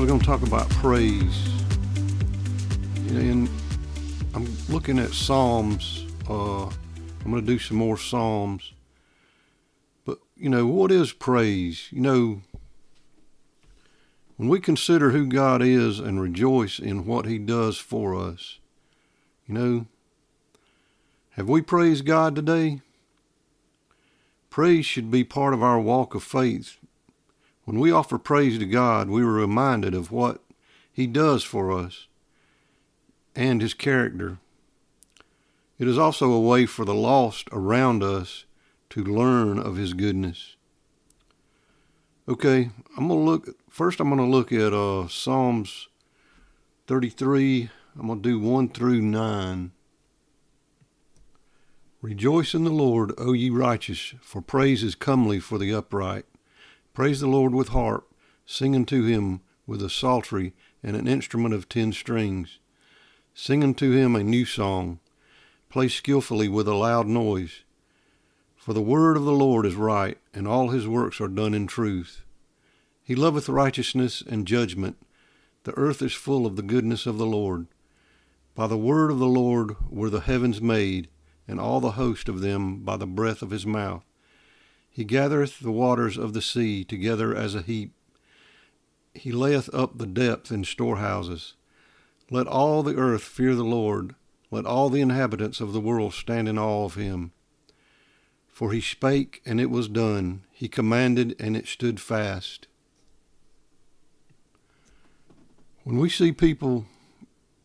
we're going to talk about praise. And I'm looking at Psalms. I'm going to do some more Psalms. But, what is praise? When we consider who God is and rejoice in what he does for us, have we praised God today? Praise should be part of our walk of faith. When we offer praise to God, we are reminded of what he does for us and his character. It is also a way for the lost around us to learn of his goodness. Okay, I'm going to look at Psalms 33. I'm going to do 1 through 9. Rejoice in the Lord, O ye righteous, for praise is comely for the upright. Praise the Lord with harp, sing unto him with a psaltery and an instrument of 10 strings. Sing unto him a new song, play skillfully with a loud noise. For the word of the Lord is right, and all his works are done in truth. He loveth righteousness and judgment. The earth is full of the goodness of the Lord. By the word of the Lord were the heavens made, and all the host of them by the breath of his mouth. He gathereth the waters of the sea together as a heap. He layeth up the depth in storehouses. Let all the earth fear the Lord. Let all the inhabitants of the world stand in awe of him. For he spake, and it was done. He commanded, and it stood fast. When we see people,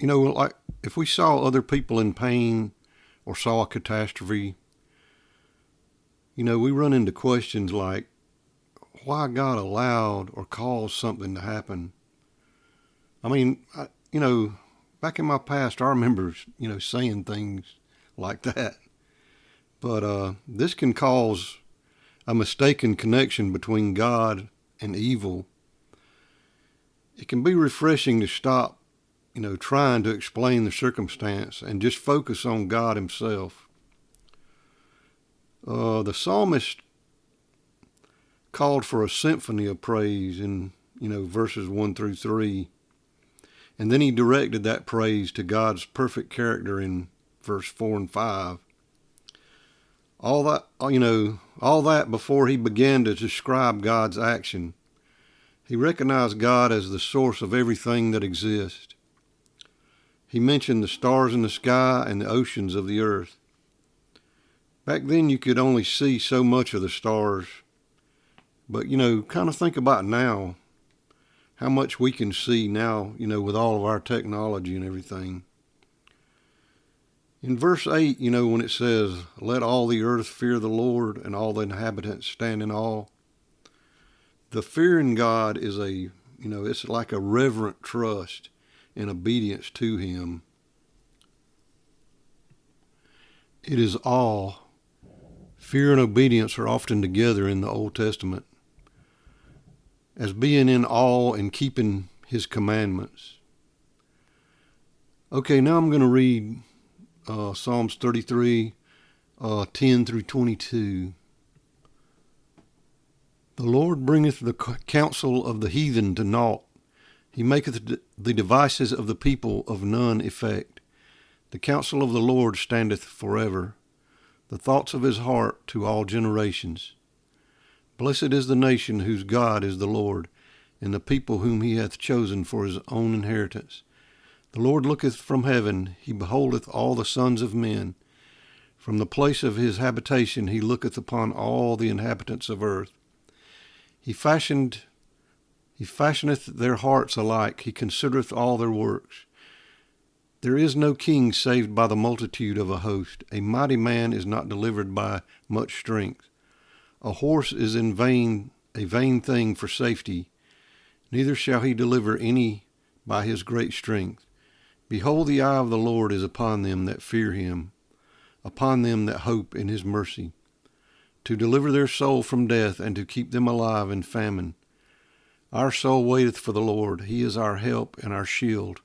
like if we saw other people in pain or saw a catastrophe, we run into questions like why God allowed or caused something to happen. I mean, back in my past, I remember, saying things like that. But this can cause a mistaken connection between God and evil. It can be refreshing to stop, trying to explain the circumstance and just focus on God himself. The psalmist called for a symphony of praise in, verses 1 through 3. And then he directed that praise to God's perfect character in verse 4 and 5. All that before he began to describe God's action. He recognized God as the source of everything that exists. He mentioned the stars in the sky and the oceans of the earth. Back then you could only see so much of the stars. But, kind of think about now, how much we can see now, with all of our technology and everything. In verse 8, when it says, let all the earth fear the Lord and all the inhabitants stand in awe. The fear in God is it's like a reverent trust and obedience to him. It is awe. Fear and obedience are often together in the Old Testament as being in awe and keeping his commandments. Okay, now I'm going to read Psalms 33, 10 through 22. The Lord bringeth the counsel of the heathen to naught. He maketh the devices of the people of none effect. The counsel of the Lord standeth forever, the thoughts of his heart to all generations. Blessed is the nation whose God is the Lord, and the people whom he hath chosen for his own inheritance. The Lord looketh from heaven, he beholdeth all the sons of men. From the place of his habitation he looketh upon all the inhabitants of earth. He fashioneth their hearts alike, he considereth all their works. There is no king saved by the multitude of a host. A mighty man is not delivered by much strength. A horse is a vain thing for safety, neither shall he deliver any by his great strength. Behold, the eye of the Lord is upon them that fear him, upon them that hope in his mercy, to deliver their soul from death and to keep them alive in famine. Our soul waiteth for the Lord. He is our help and our shield.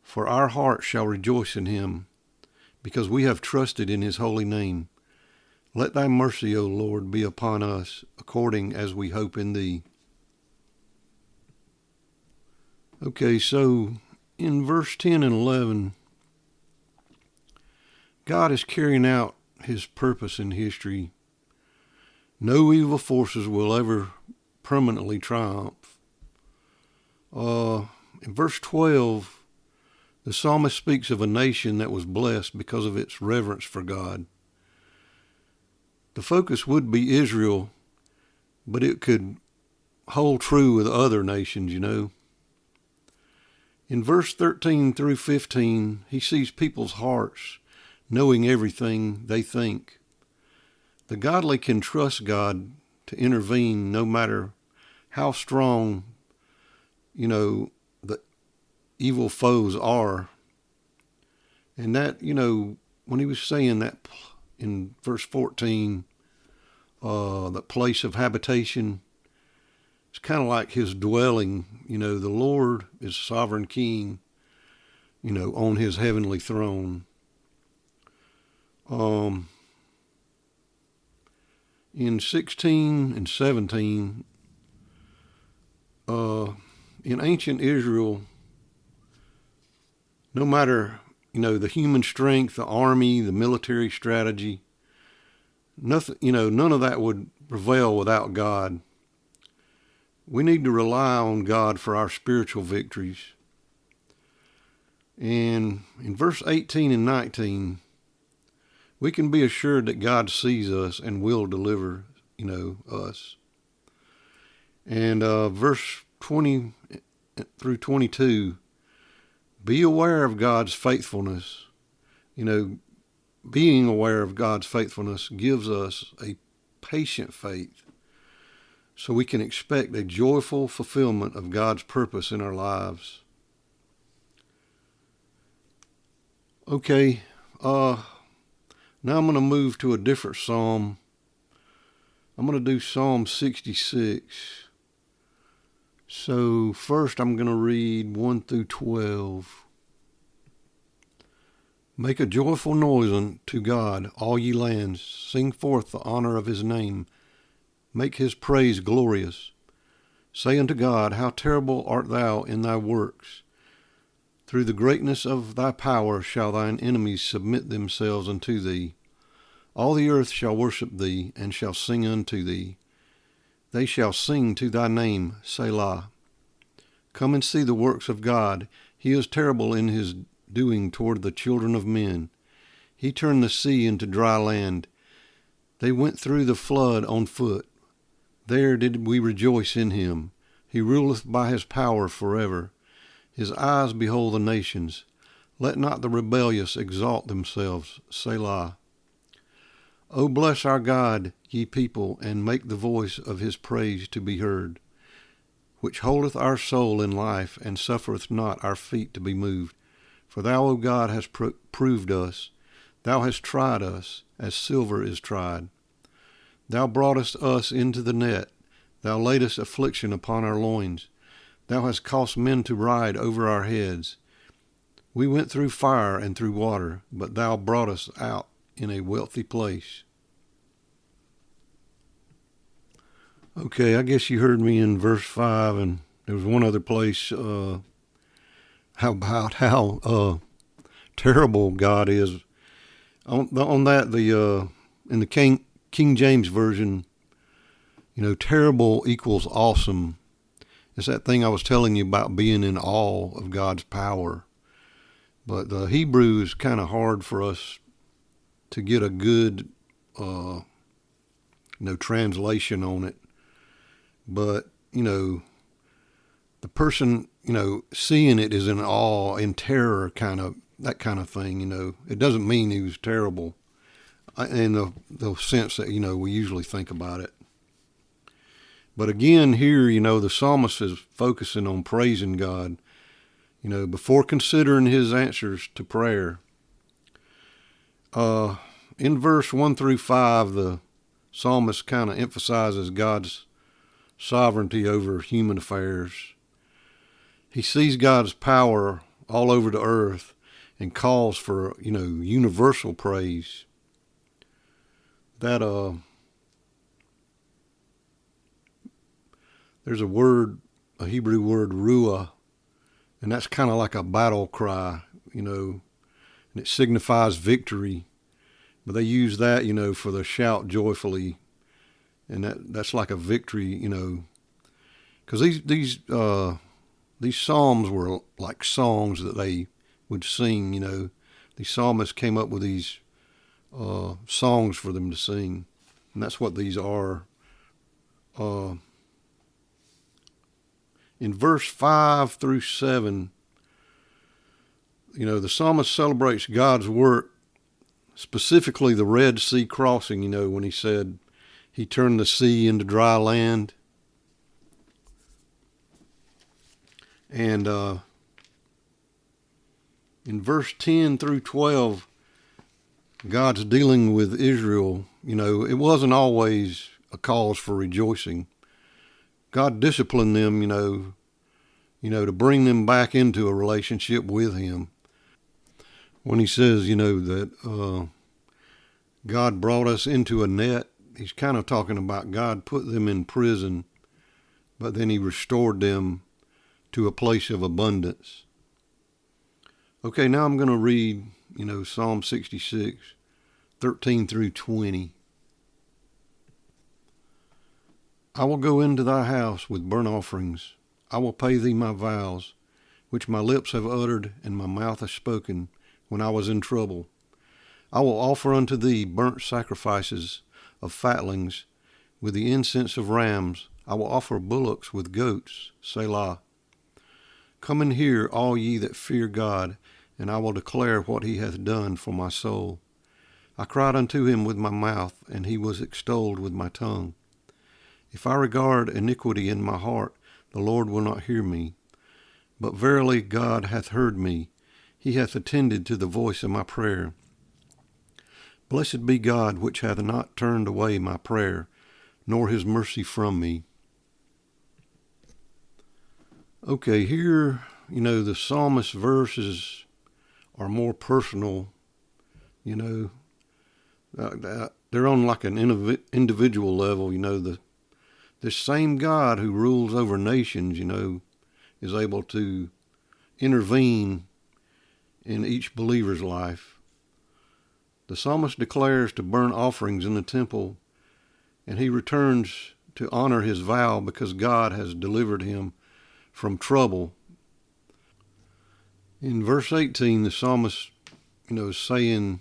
For our heart shall rejoice in him, because we have trusted in his holy name. Let thy mercy, O Lord, be upon us, according as we hope in thee. Okay, so in verse 10 and 11, God is carrying out his purpose in history. No evil forces will ever permanently triumph. In verse 12, the psalmist speaks of a nation that was blessed because of its reverence for God. The focus would be Israel, but it could hold true with other nations, you know. In verse 13 through 15, he sees people's hearts knowing everything they think. The godly can trust God to intervene no matter how strong, the evil foes are. And that, when he was saying that in verse 14, the place of habitation, it's kind of like his dwelling. The Lord is sovereign king, on his heavenly throne. In 16 and 17, in ancient Israel, no matter, the human strength, the army, the military strategy, nothing, none of that would prevail without God. We need to rely on God for our spiritual victories. And in verse 18 and 19, we can be assured that God sees us and will deliver, us. And verse 20 through 22, be aware of God's faithfulness. Being aware of God's faithfulness gives us a patient faith, so we can expect a joyful fulfillment of God's purpose in our lives. Okay, now I'm going to move to a different psalm. I'm going to do Psalm 66. So first I'm going to read 1 through 12. Make a joyful noise unto God, all ye lands. Sing forth the honor of his name. Make his praise glorious. Say unto God, how terrible art thou in thy works. Through the greatness of thy power shall thine enemies submit themselves unto thee. All the earth shall worship thee, and shall sing unto thee. They shall sing to thy name, Selah. Come and see the works of God. He is terrible in his doing toward the children of men. He turned the sea into dry land. They went through the flood on foot. There did we rejoice in him. He ruleth by his power forever. His eyes behold the nations. Let not the rebellious exalt themselves, Selah. O bless our God, ye people, and make the voice of his praise to be heard, which holdeth our soul in life, and suffereth not our feet to be moved. For thou, O God, hast proved us. Thou hast tried us, as silver is tried. Thou broughtest us into the net. Thou laidest affliction upon our loins. Thou hast caused men to ride over our heads. We went through fire and through water, but thou brought us out in a wealthy place. Okay, I guess you heard me in verse 5, and there was one other place, how terrible God is. On that, in the King James Version, terrible equals awesome. It's that thing I was telling you about being in awe of God's power. But the Hebrew is kind of hard for us to get a good, translation on it. But, the person, seeing it is in awe, in terror, that kind of thing, It doesn't mean he was terrible in the sense that, we usually think about it. But again, here, the psalmist is focusing on praising God, before considering his answers to prayer. In verse 1 through 5, the psalmist kind of emphasizes God's sovereignty over human affairs. He sees God's power all over the earth and calls for, universal praise. That, there's a Hebrew word, ruah, And that's kind of like a battle cry, and it signifies victory. But they use that, for the shout joyfully, and that's like a victory, because these psalms were like songs that they would sing. These psalmists came up with these songs for them to sing, and that's what these are. In verse 5 through 7, the psalmist celebrates God's work, specifically the Red Sea crossing, when he said he turned the sea into dry land. And in verse 10 through 12, God's dealing with Israel. It wasn't always a cause for rejoicing. God disciplined them, to bring them back into a relationship with him. When he says, that God brought us into a net, he's kind of talking about God put them in prison, but then he restored them to a place of abundance. Okay, now I'm going to read, Psalm 66, 13 through 20. I will go into thy house with burnt offerings. I will pay thee my vows, which my lips have uttered and my mouth has spoken when I was in trouble. I will offer unto thee burnt sacrifices of fatlings with the incense of rams. I will offer bullocks with goats, Selah. Come and hear, all ye that fear God, and I will declare what he hath done for my soul. I cried unto him with my mouth, and he was extolled with my tongue. If I regard iniquity in my heart, the Lord will not hear me. But verily God hath heard me. He hath attended to the voice of my prayer. Blessed be God, which hath not turned away my prayer, nor his mercy from me. Okay, here, the psalmist's verses are more personal. They're on like an individual level. This same God who rules over nations, is able to intervene in each believer's life. The psalmist declares to burn offerings in the temple, and he returns to honor his vow because God has delivered him from trouble. In verse 18, the psalmist, is saying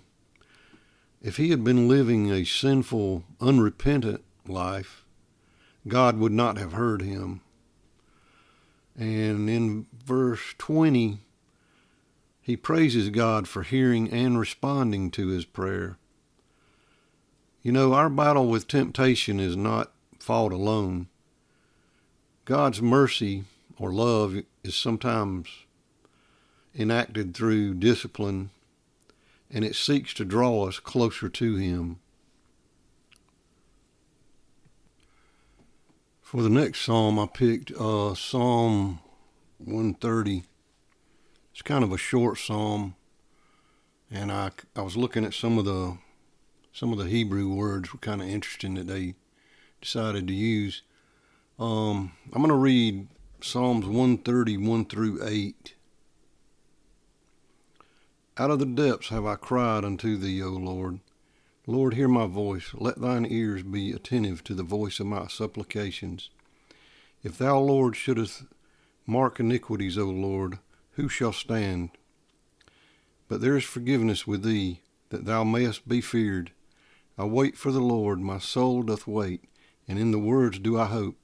if he had been living a sinful, unrepentant life, God would not have heard him. And in verse 20, he praises God for hearing and responding to his prayer. Our battle with temptation is not fought alone. God's mercy or love is sometimes enacted through discipline, and it seeks to draw us closer to him. For the next psalm, I picked Psalm 130. It's kind of a short psalm, and I was looking at some of the Hebrew words were kind of interesting that they decided to use. I'm going to read Psalms 130, 1 through 8. Out of the depths have I cried unto thee, O Lord. Lord, hear my voice. Let thine ears be attentive to the voice of my supplications. If thou, Lord, shouldest mark iniquities, O Lord, who shall stand? But there is forgiveness with thee, that thou mayest be feared. I wait for the Lord, my soul doth wait, and in the words do I hope.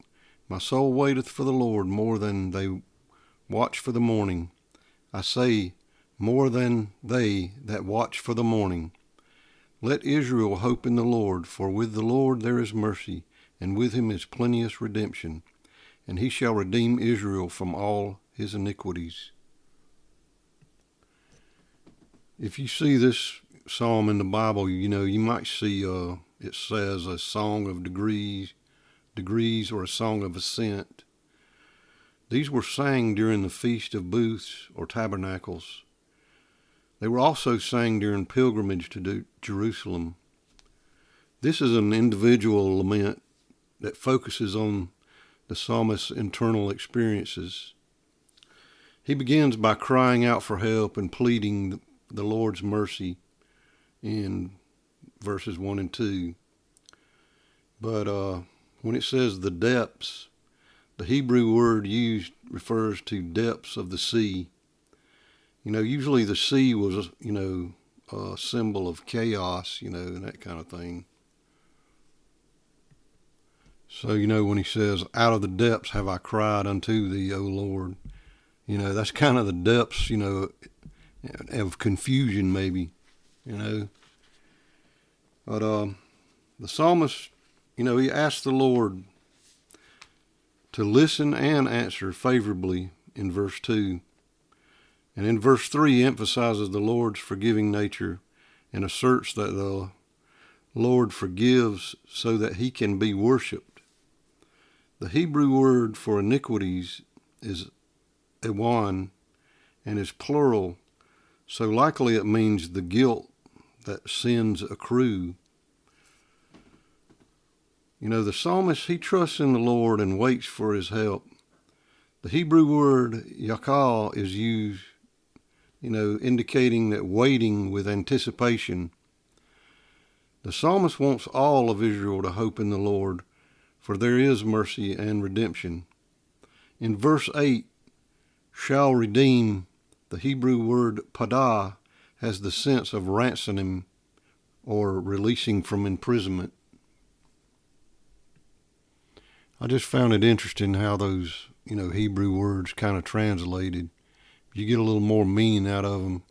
My soul waiteth for the Lord more than they watch for the morning. I say, more than they that watch for the morning. Let Israel hope in the Lord, for with the Lord there is mercy, and with him is plenteous redemption, and he shall redeem Israel from all his iniquities. If you see this psalm in the Bible, you might see it says a song of degrees, or a song of ascent. These were sang during the Feast of Booths or Tabernacles. They were also sang during pilgrimage to Jerusalem. This is an individual lament that focuses on the psalmist's internal experiences. He begins by crying out for help and pleading the Lord's mercy in verses 1 and 2. But when it says the depths, the Hebrew word used refers to depths of the sea. Usually the sea was, a symbol of chaos, and that kind of thing. So, when he says, out of the depths have I cried unto thee, O Lord, that's kind of the depths, of confusion maybe, But the psalmist, he asked the Lord to listen and answer favorably in verse 2. And in verse 3, he emphasizes the Lord's forgiving nature and asserts that the Lord forgives so that he can be worshiped. The Hebrew word for iniquities is ewan and is plural, so likely it means the guilt that sins accrue. The psalmist, he trusts in the Lord and waits for his help. The Hebrew word yakal is used, indicating that waiting with anticipation. The psalmist wants all of Israel to hope in the Lord, for there is mercy and redemption. In verse 8, shall redeem, the Hebrew word padah has the sense of ransoming or releasing from imprisonment. I just found it interesting how those, Hebrew words kind of translated. You get a little more meaning out of them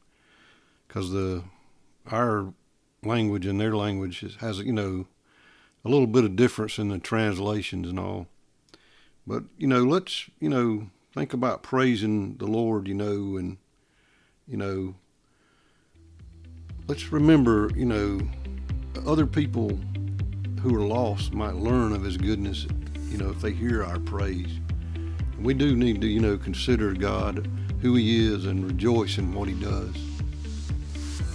because our language and their language has, a little bit of difference in the translations and all. But, let's, think about praising the Lord, and, let's remember, other people who are lost might learn of his goodness, if they hear our praise. We do need to, consider God, who he is, and rejoice in what he does.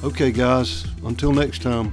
Okay, guys, until next time.